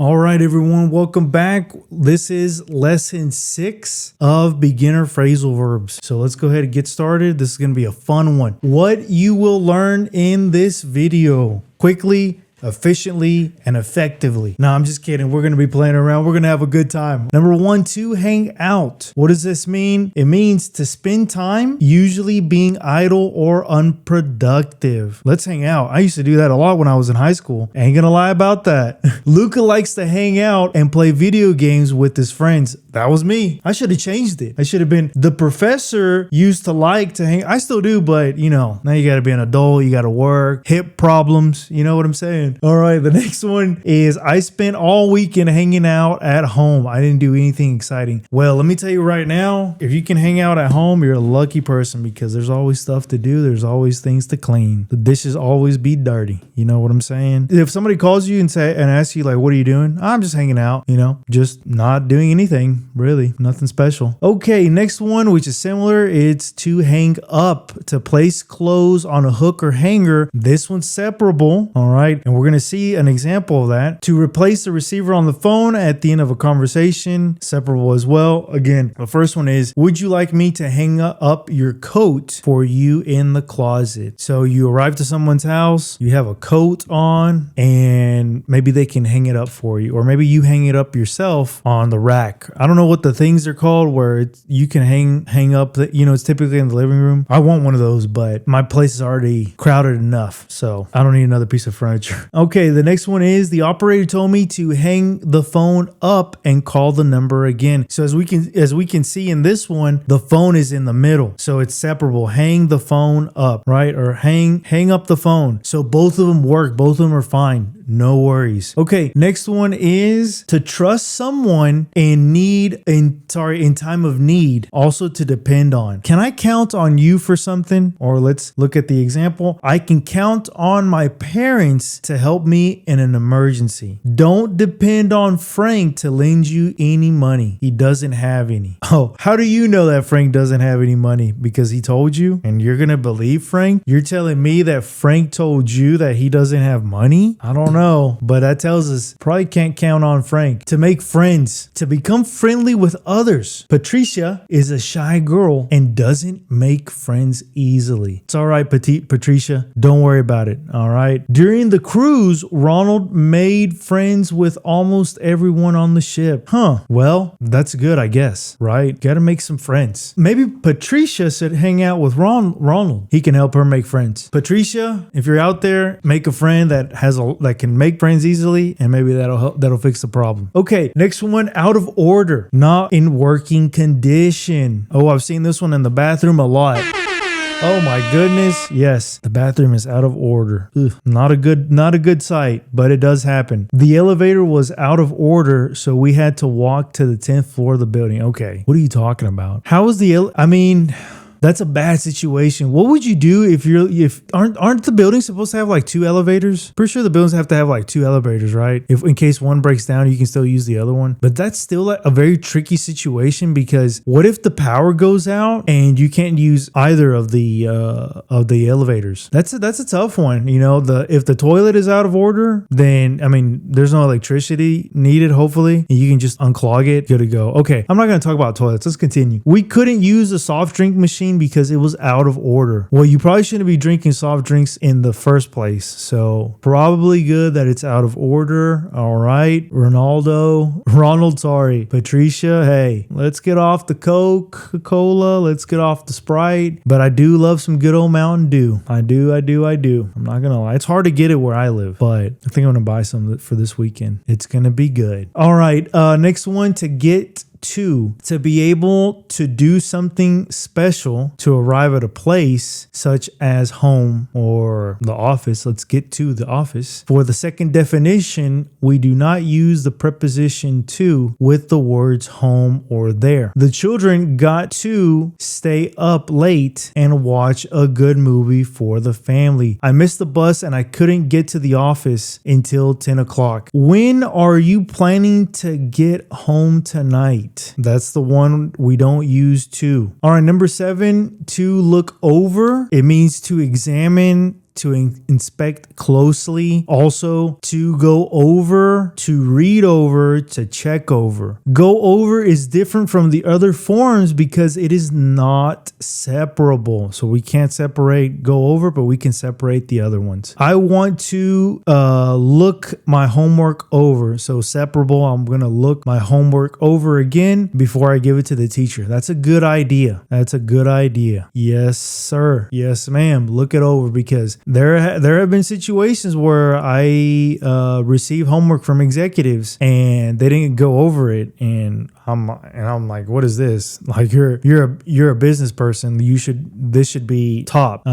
All right, everyone, welcome back. This is lesson 6 of beginner phrasal verbs. So let's go ahead and get started. This is going to be a fun one. What you will learn in this video: quickly, efficiently, and effectively. No, I'm just kidding. We're going to be playing around. We're going to have a good time. Number 1, to hang out. What does this mean? It means to spend time, usually being idle or unproductive. Let's hang out. I used to do that a lot when I was in high school. Ain't gonna lie about that. Luca likes to hang out and play video games with his friends. That was me. I should have changed it. I should have been, the professor used to like to hang. I still do, but now you got to be an adult. You got to work, hip problems. You know what I'm saying? All right. The next one is I spent all weekend hanging out at home. I didn't do anything exciting. Well, let me tell you right now, if you can hang out at home, you're a lucky person because there's always stuff to do. There's always things to clean. The dishes always be dirty. You know what I'm saying? If somebody calls you and asks you like, what are you doing? I'm just hanging out, just not doing anything. Really, nothing special. Okay, next one, which is similar, it's to hang up, to place clothes on a hook or hanger. This one's separable, all right? And we're going to see an example of that. To replace the receiver on the phone at the end of a conversation, separable as well. Again, the first one is, would you like me to hang up your coat for you in the closet? So you arrive to someone's house, you have a coat on, and maybe they can hang it up for you, or maybe you hang it up yourself on the rack. I don't know what the things are called where you can hang up, it's typically in the living room. I want one of those, but my place is already crowded enough, so I don't need another piece of furniture. Okay, the next one is the operator told me to hang the phone up and call the number again. So as we can see in this one, the phone is in the middle, so it's separable. Hang the phone up, right? Or hang up the phone. So both of them work. Both of them are fine. No worries. Okay, next one is to trust someone in time of need, also to depend on. Can I count on you for something? Or let's look at the example. I can count on my parents to help me in an emergency. Don't depend on Frank to lend you any money. He doesn't have any. Oh, how do you know that Frank doesn't have any money? Because he told you and you're gonna believe Frank? You're telling me that Frank told you that he doesn't have money? I don't know, but that tells us probably can't count on Frank. To make friends, to become friendly with others. Patricia is a shy girl and doesn't make friends easily. It's all right, petite Patricia. Don't worry about it. All right. During the cruise, Ronald made friends with almost everyone on the ship. Well, that's good, I guess, right? Got to make some friends. Maybe Patricia should hang out with Ronald. He can help her make friends. Patricia, if you're out there, make a friend that can make friends easily, and maybe that'll fix the problem. Okay, next one, out of order, not in working condition. Oh, I've seen this one in the bathroom a lot. Oh my goodness. Yes, the bathroom is out of order. Ugh, not a good sight, but it does happen. The elevator was out of order, so we had to walk to the 10th floor of the building. Okay, what are you talking about? How is that's a bad situation. What would you do if aren't the buildings supposed to have like 2 elevators? Pretty sure the buildings have to have like 2 elevators, right? If in case one breaks down, you can still use the other one. But that's still a very tricky situation, because what if the power goes out and you can't use either of the elevators? That's a tough one. If the toilet is out of order, then there's no electricity needed, hopefully, and you can just unclog it. Good to go. Okay, I'm not going to talk about toilets. Let's continue. We couldn't use a soft drink machine because it was out of order. Well, you probably shouldn't be drinking soft drinks in the first place, so probably good that it's out of order. All right, Ronald, sorry. Patricia, hey, let's get off the Coca-Cola, let's get off the Sprite, but I do love some good old Mountain Dew. I do. I'm not gonna lie, it's hard to get it where I live, but I think I'm gonna buy some for this weekend. It's gonna be good. All right, next one, to get to be able to do something special to arrive at a place such as home or the office. Let's get to the office. For the second definition, we do not use the preposition to with the words home or there. The children got to stay up late and watch a good movie for the family. I missed the bus and I couldn't get to the office until 10 o'clock. When are you planning to get home tonight? That's the one we don't use to. All right, number 7, to look over. It means to examine to inspect closely, also to go over, to read over, to check over. Go over is different from the other forms because it is not separable. So we can't separate go over, but we can separate the other ones. I want to look my homework over. So separable, I'm going to look my homework over again before I give it to the teacher. That's a good idea. That's a good idea. Yes, sir. Yes, ma'am. Look it over because there have been situations where I receive homework from executives and they didn't go over it, and I'm like, what is this? Like you're a business person. This should be top.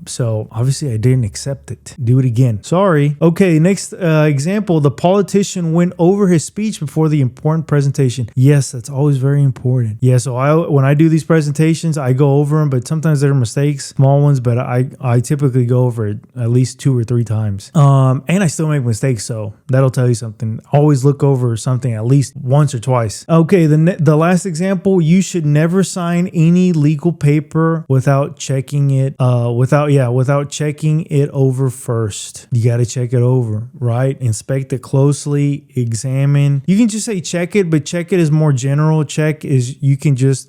So obviously I didn't accept it. Do it again. Sorry. Okay. Next example. The politician went over his speech before the important presentation. Yes, that's always very important. Yeah. So when I do these presentations, I go over them, but sometimes there are mistakes, small ones, but I typically go over it at least 2 or 3 times. And I still make mistakes. So that'll tell you something. Always look over something at least once or twice. Okay, the last example, you should never sign any legal paper without checking it without checking it over first. You got to check it over, right? Inspect it closely, examine. You can just say check it, but check it is more general. Check is you can just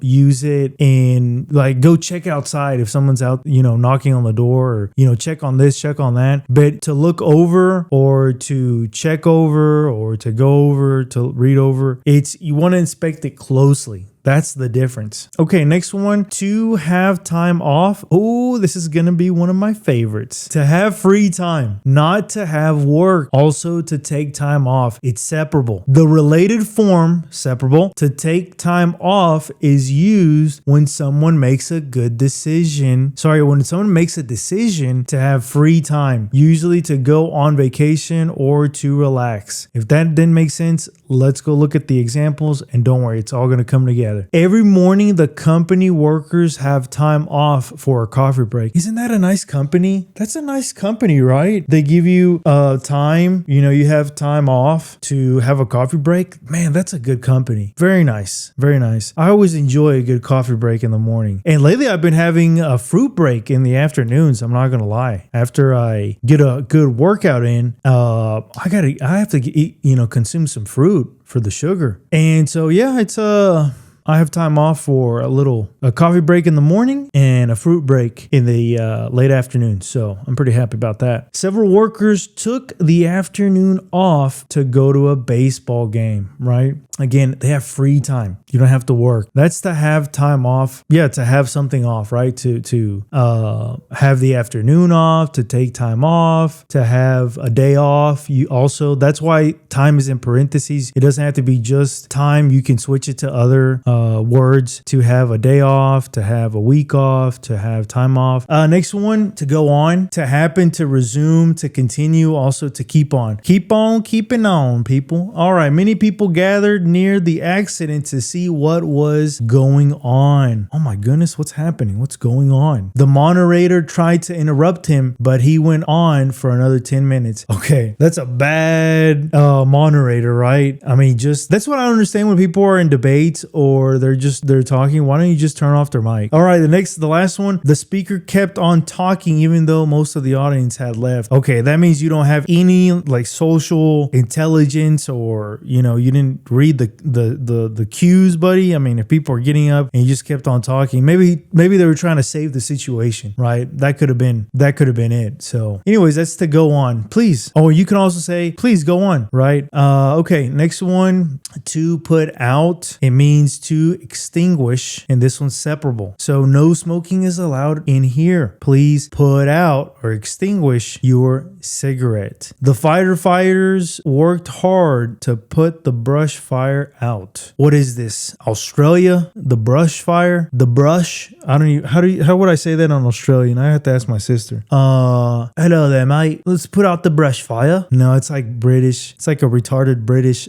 use it in like go check outside if someone's out, knocking on the door, or check on this, check on that. But to look over or to check over or to go over, to read over, you want to inspect it closely. That's the difference. Okay, next one. To have time off. Oh, this is going to be one of my favorites. To have free time, not to have work. Also to take time off. It's separable. The related form, separable, to take time off is used when someone makes a good decision. When someone makes a decision to have free time, usually to go on vacation or to relax. If that didn't make sense, let's go look at the examples, and don't worry, it's all going to come together. Every morning, the company workers have time off for a coffee break. Isn't that a nice company? That's a nice company, right? They give you time. You have time off to have a coffee break. Man, that's a good company. Very nice. Very nice. I always enjoy a good coffee break in the morning. And lately, I've been having a fruit break in the afternoons. I'm not going to lie. After I get a good workout in, I have to eat, consume some fruit for the sugar. And so, yeah, I have time off for a coffee break in the morning and a fruit break in the late afternoon. So I'm pretty happy about that. Several workers took the afternoon off to go to a baseball game, right? Again, they have free time. You don't have to work. That's to have time off. Yeah, to have something off, right? To have the afternoon off, to take time off, to have a day off. That's why time is in parentheses. It doesn't have to be just time. You can switch it to other words, to have a day off, to have a week off, to have time off. Next one, to go on, to happen, to resume, to continue, also to keep on. Keep on keeping on, people. All right, many people gathered near the accident to see what was going on. Oh my goodness, what's happening? What's going on? The moderator tried to interrupt him, but he went on for another 10 minutes. Okay, that's a bad moderator, right? I mean, that's what I don't understand when people are in debates or they're talking. Why don't you just turn off their mic? All right, the last one. The speaker kept on talking even though most of the audience had left. Okay, that means you don't have any like social intelligence, or you didn't read the cues, buddy. I mean, if people are getting up and you just kept on talking, maybe they were trying to save the situation, right? That could have been it. So anyways, that's to go on, please. Oh, you can also say please go on, right? Okay, next one. To put out, it means to extinguish, and this one's separable. So no smoking is allowed in here. Please put out or extinguish your cigarette. The firefighters worked hard to put the brush fire out. What is this? Australia? The brush fire? The brush? I don't even, how would I say that on Australian? I have to ask my sister. Hello there, mate. Let's put out the brush fire. No, it's like British. It's like a retarded British.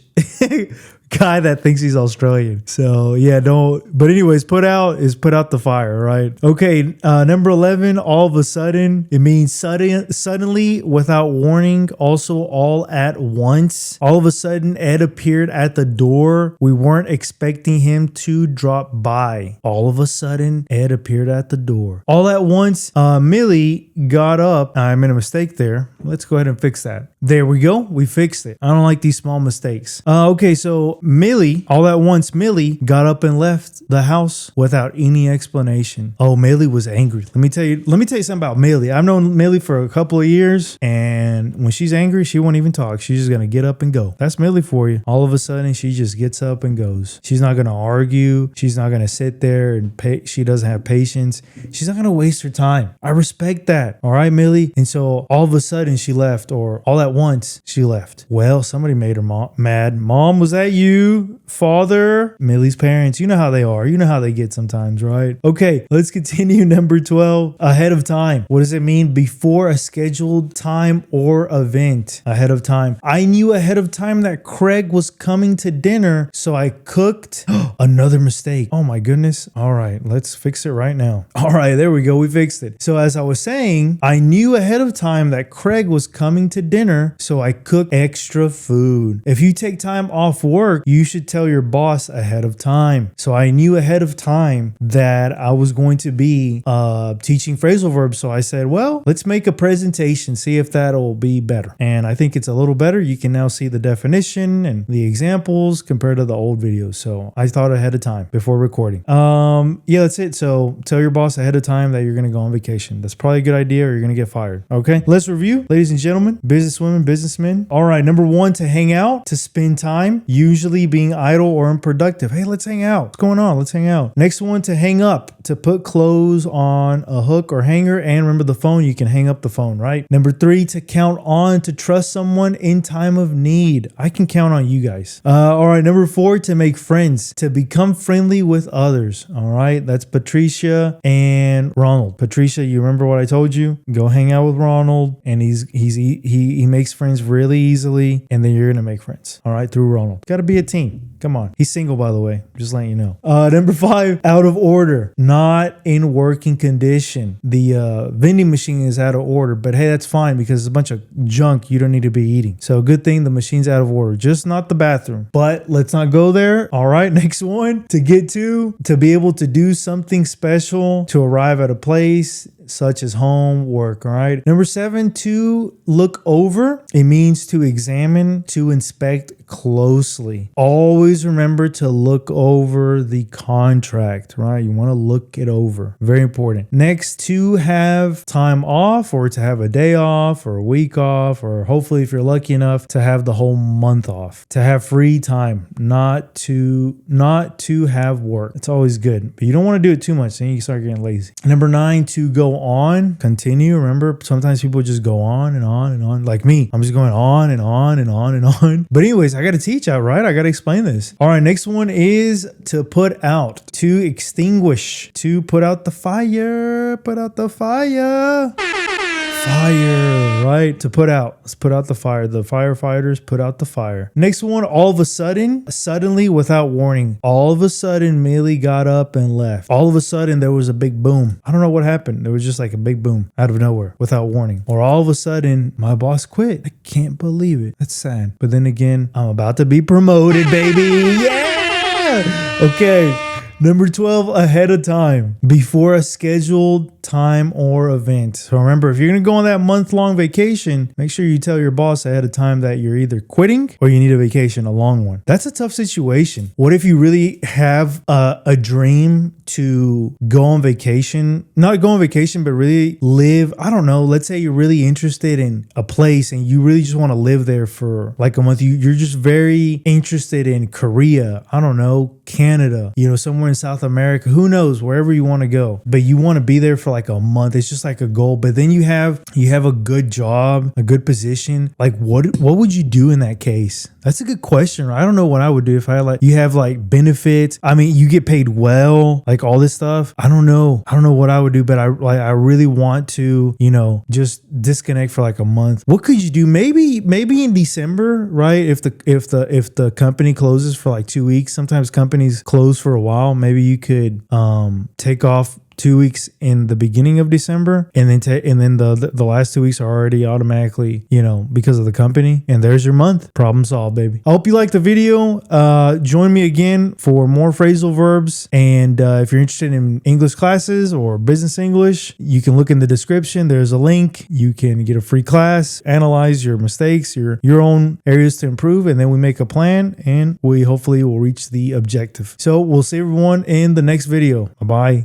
guy that thinks he's Australian. So yeah, don't. But anyways, put out is put out the fire, right? Okay, number 11. All of a sudden, it means suddenly, without warning. Also, all at once. All of a sudden, Ed appeared at the door. We weren't expecting him to drop by. All of a sudden, Ed appeared at the door. All at once, Millie got up. I made a mistake there. Let's go ahead and fix that. There we go. We fixed it. I don't like these small mistakes. Okay, so Millie, all at once, Millie got up and left the house without any explanation. Oh, Millie was angry. Let me tell you something about Millie. I've known Millie for a couple of years, and when she's angry, she won't even talk. She's just gonna get up and go. That's Millie for you. All of a sudden, she just gets up and goes. She's not gonna argue. She's not gonna sit there and she doesn't have patience. She's not gonna waste her time. I respect that. All right, Millie. And so all of a sudden she left, or all at once she left. Well, somebody made her mad. Mom, was that you? Father? Millie's parents, you know how they are. You know how they get sometimes, right? Okay, let's continue. Number 12, ahead of time. What does it mean? Before a scheduled time or event. Ahead of time. I knew ahead of time that Craig was coming to dinner, so I cooked. Another mistake. Oh my goodness. All right, let's fix it right now. All right, there we go. We fixed it. So as I was saying, I knew ahead of time that Craig was coming to dinner, so I cooked extra food. If you take time off work, you should tell your boss ahead of time. So I knew ahead of time that I was going to be teaching phrasal verbs. So I said, well, let's make a presentation, see if that'll be better. And I think it's a little better. You can now see the definition and the examples compared to the old videos. So I thought ahead of time before recording. Yeah, that's it. So tell your boss ahead of time that you're going to go on vacation. That's probably a good idea, or you're going to get fired. Okay, let's review. Ladies and gentlemen, businesswomen, businessmen. All right, number 1, to hang out, to spend time, usually being idle or unproductive. Hey, let's hang out. What's going on? Let's hang out. Next one, to hang up, to put clothes on a hook or hanger. And remember the phone, you can hang up the phone, right? Number 3, to count on, to trust someone in time of need. I can count on you guys. All right, number 4, to make friends, to become friendly with others. All right, that's Patricia and Ronald. Patricia, you remember what I told you? Go hang out with Ronald, and he makes friends really easily, and then you're gonna make friends. All right, through Ronald. Got to be a team. Come on. He's single, by the way. Just letting you know. Number 5, out of order, not in working condition. The vending machine is out of order, but hey, that's fine because it's a bunch of junk you don't need to be eating. So good thing the machine's out of order, just not the bathroom. But let's not go there. All right, next one, to get to be able to do something special, to arrive at a place such as home, work. All right. Number 7, to look over. It means to examine, to inspect closely. Always remember to look over the contract, right? You want to look it over. Very important. Next, to have time off, or to have a day off or a week off, or hopefully if you're lucky enough to have the whole month off. To have free time, not to have work. It's always good, but you don't want to do it too much, then you start getting lazy. Number 9, to go on, continue. Remember, sometimes people just go on and on and on, like me. I'm just going on and on and on and on. But anyways, I got to teach out, right? I got to explain this. All right, next one is to put out, to extinguish, to put out the fire, put out the fire. Fire, right? To put out. Let's put out the fire. The firefighters put out the fire. Next one, all of a sudden, suddenly, without warning. All of a sudden, Millie got up and left. All of a sudden, there was a big boom. I don't know what happened. There was just like a big boom out of nowhere without warning. Or all of a sudden, my boss quit. I can't believe it. That's sad. But then again, I'm about to be promoted, baby. Yeah! Okay. Number 12, ahead of time, before a scheduled time or event. So remember, if you're going to go on that month-long vacation, make sure you tell your boss ahead of time that you're either quitting or you need a vacation, a long one. That's a tough situation. What if you really have a dream to go on vacation? Not go on vacation, but really live, I don't know, let's say you're really interested in a place and you really just want to live there for like a month. You're just very interested in Korea, I don't know, Canada, somewhere in South America, who knows, wherever you want to go, but you want to be there for like a month. It's just like a goal. But then you have a good job, a good position. Like what would you do in that case? That's a good question. I don't know what I would do if I you have like benefits. I mean, you get paid well, like all this stuff. I don't know what I would do, but I really want to, just disconnect for like a month. What could you do? Maybe in December, right? If the company closes for like 2 weeks, sometimes companies close for a while. Maybe you could take off 2 weeks in the beginning of December, and then the last 2 weeks are already automatically, because of the company. And there's your month. Problem solved, baby. I hope you liked the video. Join me again for more phrasal verbs. And if you're interested in English classes or business English, you can look in the description. There's a link. You can get a free class, analyze your mistakes, your own areas to improve, and then we make a plan, and we hopefully will reach the objective. So we'll see everyone in the next video. Bye-bye.